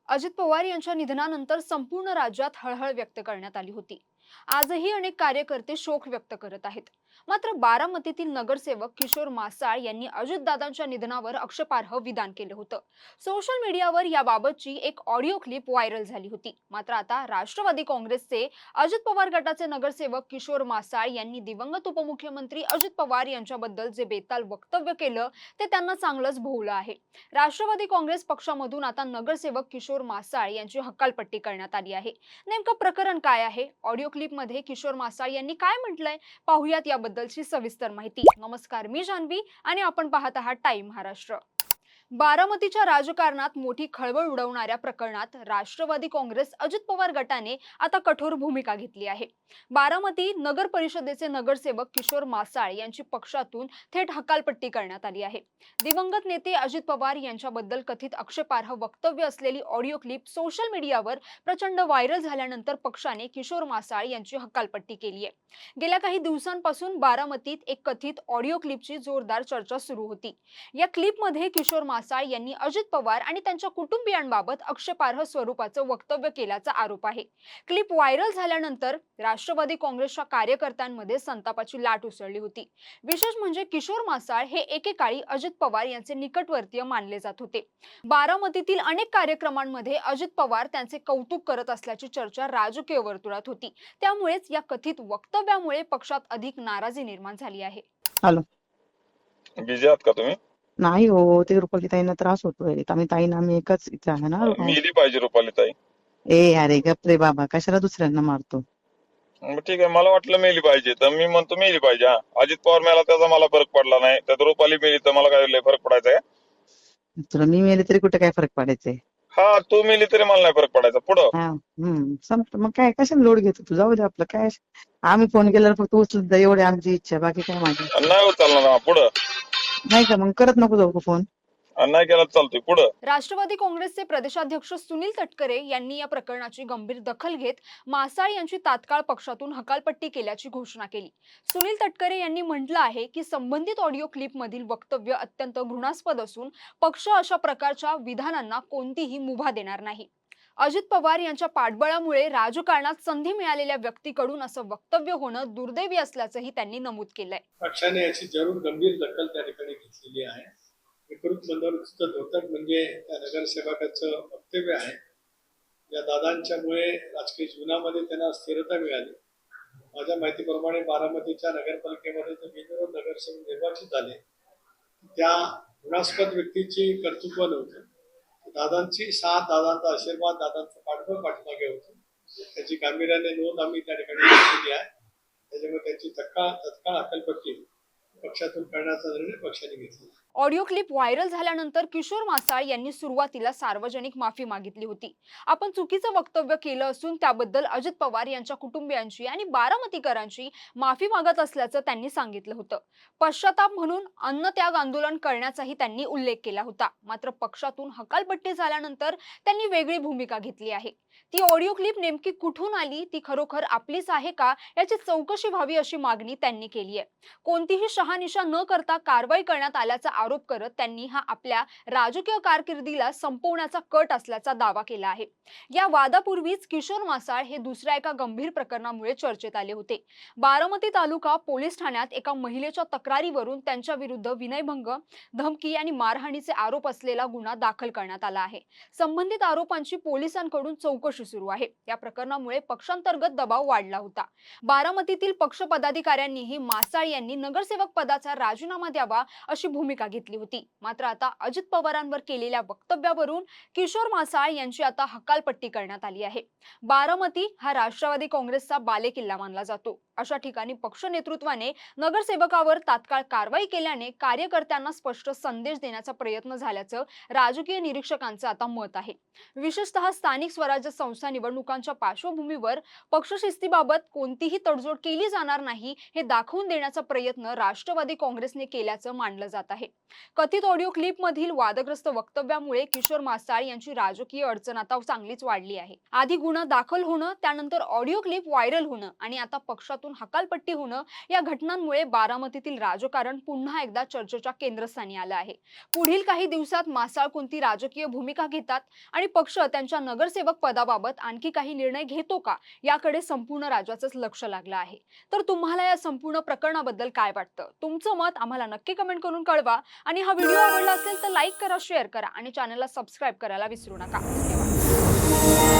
अजित पवार यांच्या निधनानंतर संपूर्ण राज्यात हळहळ व्यक्त करण्यात आली होती. आजही अनेक कार्यकर्ते शोक व्यक्त करत आहेत. मात्र बारामतीतील नगरसेवक किशोर मासाळ यांनी अजितदादांच्या निधनावर आक्षेपार्ह विधान केलं होतं. सोशल मीडियावर याबाबतची एक ऑडिओ क्लिप व्हायरल झाली होती. मात्र आता राष्ट्रवादी काँग्रेसचे अजित पवार गटाचे नगरसेवक किशोर मासाळ यांनी दिवंगत उपमुख्यमंत्री अजित पवार यांच्याबद्दल जे बेताल वक्तव्य केलं ते त्यांना चांगलंच भोवलं आहे. राष्ट्रवादी काँग्रेस पक्षामधून आता नगरसेवक किशोर मासाळ यांची हकालपट्टी करण्यात आली आहे. नेमकं प्रकरण काय आहे? ऑडिओ क्लिपमध्ये किशोर मासाळ यांनी काय म्हटलंय? पाहुयात याबद्दलची सविस्तर माहिती. नमस्कार, मी जान्हवी आणि आपण पाहत आहात टाइम महाराष्ट्र. बारामतीच्या राजकारणात मोठी खळबळ उडवणाऱ्या प्रकरणात राष्ट्रवादी काँग्रेस अजित पवार गटाने आता कठोर भूमिका घेतली आहे. बारामती नगर परिषदेचे नगरसेवक किशोर मासाळ यांची पक्षातून थेट हकालपट्टी करण्यात आली आहे. दिवंगत नेते अजित पवार यांच्याबद्दल कथित आक्षेपार्ह वक्तव्य असलेली ऑडिओ क्लिप सोशल मीडियावर प्रचंड व्हायरल झाल्यानंतर पक्षाने किशोर मासाळ यांची हकालपट्टी केली आहे. गेल्या काही दिवसांपासून बारामतीत एक कथित ऑडिओ क्लिपची जोरदार चर्चा सुरू होती. या क्लिपमध्ये किशोर मासाळ यांनी अजित पवार आणि त्यांच्या कुटुंबियांबाबत आक्षेपार्ह स्वरूपाचं वक्तव्य केल्याचा आरोप आहे. क्लिप व्हायरल झाल्यानंतर राष्ट्रवादी काँग्रेसच्या कार्यकर्त्यांमध्ये संतापाची लाट उसळली होती. विशेष म्हणजे किशोर मासाळ हे एकेकाळी अजित पवार यांचे निकटवर्तीय मानले जात होते. बारामतीतील अनेक कार्यक्रमांमध्ये अजित पवार त्यांचे कौतुक करत असल्याची चर्चा राजकीय वर्तुळात होती. त्यामुळेच या कथित वक्तव्यामुळे पक्षात अधिक नाराजी निर्माण झाली आहे. हॅलो. बिझी आहात का तुम्ही? नाही हो, ते रुपाली ताईंना त्रास होतोय. आम्ही ताईंना आम्ही एकच इथे आहे ना. मेली पाहिजे रुपाली ताई. अरे गप रे बाबा, कशाला दुसऱ्यांना मारतो? मग ठीक आहे, मला वाटलं मेली पाहिजे तर मी म्हणतो मेली पाहिजे. हा, अजित पवार मेला त्याचा मला फरक पडला नाही, त्यात रुपाली मेली तर मला काय लय फरक पडायचा आहे? तुला मी मेले तरी कुठे काय फरक पडायचंय? हा, तू मेली तरी मला नाही फरक पडायचा. पुढं हा, संपलं. मग काय कशाला लोड घेतो तू? जाऊ दे आपलं काय. आम्ही फोन केल्यावर फक्त उचलत जा, एवढी आमची इच्छा, बाकी काय माझी नाही उचलणार. हा, पुढं नाही का? मग करत नको जाऊ फोन. नाही केला चालतोय. पुढं राष्ट्रवादी काँग्रेसचे प्रदेशाध्यक्ष सुनील तटकरे यांनी या प्रकरणाची गंभीर दखल घेत मासाळ यांची तात्काळ पक्षातून हकालपट्टी केल्याची घोषणा केली. सुनील तटकरे यांनी म्हटलं आहे की संबंधित ऑडिओ क्लिपमधील वक्तव्य अत्यंत घृणास्पद असून पक्ष अशा प्रकारच्या विधानांना कोणतीही मुभा देणार नाही. अजित पवार यांच्या पाठबळामुळे राजकारणात संधी मिळालेल्या व्यक्तीकडून असं वक्तव्य होणं दुर्दैवी असल्याचंही त्यांनी नमूद केलंय. पक्षाने याची जरूर गंभीर दखल त्या ठिकाणी घेतलेली आहे. विकृत मंदवृत्तीचं द्योतक म्हणजे त्या नगरसेवकाचं वक्तव्य आहे. या दादांच्यामुळे राजकीय जीवनामध्ये त्यांना स्थिरता मिळाली. माझ्या माहितीप्रमाणे बारामतीच्या नगरपालिकेमध्ये जे बिनविरोध नगरसेवक निर्वाचित झाले त्या गुणास्पद व्यक्तीची कर्तृत्व नव्हतं. दादांची साथ, दादांचा आशीर्वाद, दादांचं पाठबळ पाठीमागे होतं. त्याची गांभीर्याने नोंद आम्ही त्या ठिकाणी घेतलेली आहे. त्याच्यामुळे त्याची तत्काळ हकालपट्टी पक्षातून करण्याचा निर्णय पक्षाने घेतला. ऑडिओ क्लिप व्हायरल झाल्यानंतर किशोर मासाळ यांनी सुरुवातीला सार्वजनिक माफी मागितली होती. आपण चुकीचं वक्तव्य केलं असून त्याबद्दल अजित पवार यांच्या कुटुंबियांची आणि बारामतीकरांची माफी मागत असल्याचं त्यांनी सांगितलं होतं. पश्चाताप म्हणून अन्नत्याग आंदोलन करण्याचाही त्यांनी उल्लेख केला होता. मात्र पक्षातून हकालपट्टी झाल्यानंतर त्यांनी वेगळी भूमिका घेतली आहे. ती ऑडिओ क्लिप नेमकी कुठून आली, ती खरोखर आपलीच आहे का, याची चौकशी व्हावी अशी मागणी त्यांनी केली आहे. कोणतीही शहानिशा न करता कारवाई करण्यात आल्याचा आरोप करत त्यांनी हा आपल्या राजकीय कारकिर्दीला संपवण्याचा कट असल्याचा दावा केला आहे. या वादापूर्वीच किशोर मासाळ हे दुसऱ्या एका गंभीर प्रकरणामुळे चर्चेत आले होते. बारामती तालुका पोलीस ठाण्यात एका महिलेच्या तक्रारीवरून त्यांच्या विरुद्ध विनयभंग, धमकी आणि मारहाणीचे आरोप असलेला गुन्हा दाखल करण्यात आला आहे. संबंधित आरोपांची पोलिसांकडून चौकशी सुरू आहे. या प्रकरणामुळे पक्षांतर्गत दबाव वाढला होता. बारामतीतील पक्ष पदाधिकाऱ्यांनीही मासाळ यांनी नगरसेवक पदाचा राजीनामा द्यावा अशी भूमिका घेतली होती. मात्र आता अजित पवारांवर केलेल्या वक्तव्यावरून किशोर मासाळ यांची आता हकालपट्टी करण्यात आली आहे. बारामती हा राष्ट्रवादी काँग्रेसचा बालेकिल्ला मानला जातो. अशा ठिकाणी पक्ष नेतृत्वाने नगरसेवकावर तात्काळ कारवाई केल्याने कार्यकर्त्यांना स्पष्ट संदेश देण्याचा प्रयत्न झाल्याचं राजकीय निरीक्षकांचं आता मत आहे. विशेषतः स्थानिक स्वराज्य संस्था निवडणुकांच्या पार्श्वभूमीवर पक्षशिस्तीबाबत कोणतीही तडजोड केली जाणार नाही हे दाखवून देण्याचा प्रयत्न राष्ट्रवादी काँग्रेसने केल्याचं मानलं जात आहे. कथित ऑडिओ क्लिप मधील वादग्रस्त वक्तव्यामुळे किशोर मासाळ यांची राजकीय अडचण आता चांगलीच वाढली आहे. आधी गुन्हा दाखल होणं, त्यानंतर ऑडिओ क्लिप व्हायरल होणं आणि आता पक्षातून हकालपट्टी होणं या घटनांमुळे बारामतीतील राजकारण पुन्हा एकदा चर्चेच्या केंद्रस्थानी आलं आहे. पुढील काही दिवसात मासाळ कोणती राजकीय भूमिका घेतात आणि पक्ष त्यांच्या नगरसेवक पदाबाबत आणखी काही निर्णय घेतो का, याकडे संपूर्ण राज्याचंच लक्ष लागलं आहे. तर तुम्हाला या संपूर्ण प्रकरणाबद्दल काय वाटतं? तुमचं मत आम्हाला नक्की कमेंट करून कळवा आणि हा व्हिडिओ आवडला असेल तर लाईक करा, शेअर करा आणि चॅनलला सबस्क्राईब करायला विसरू नका. धन्यवाद.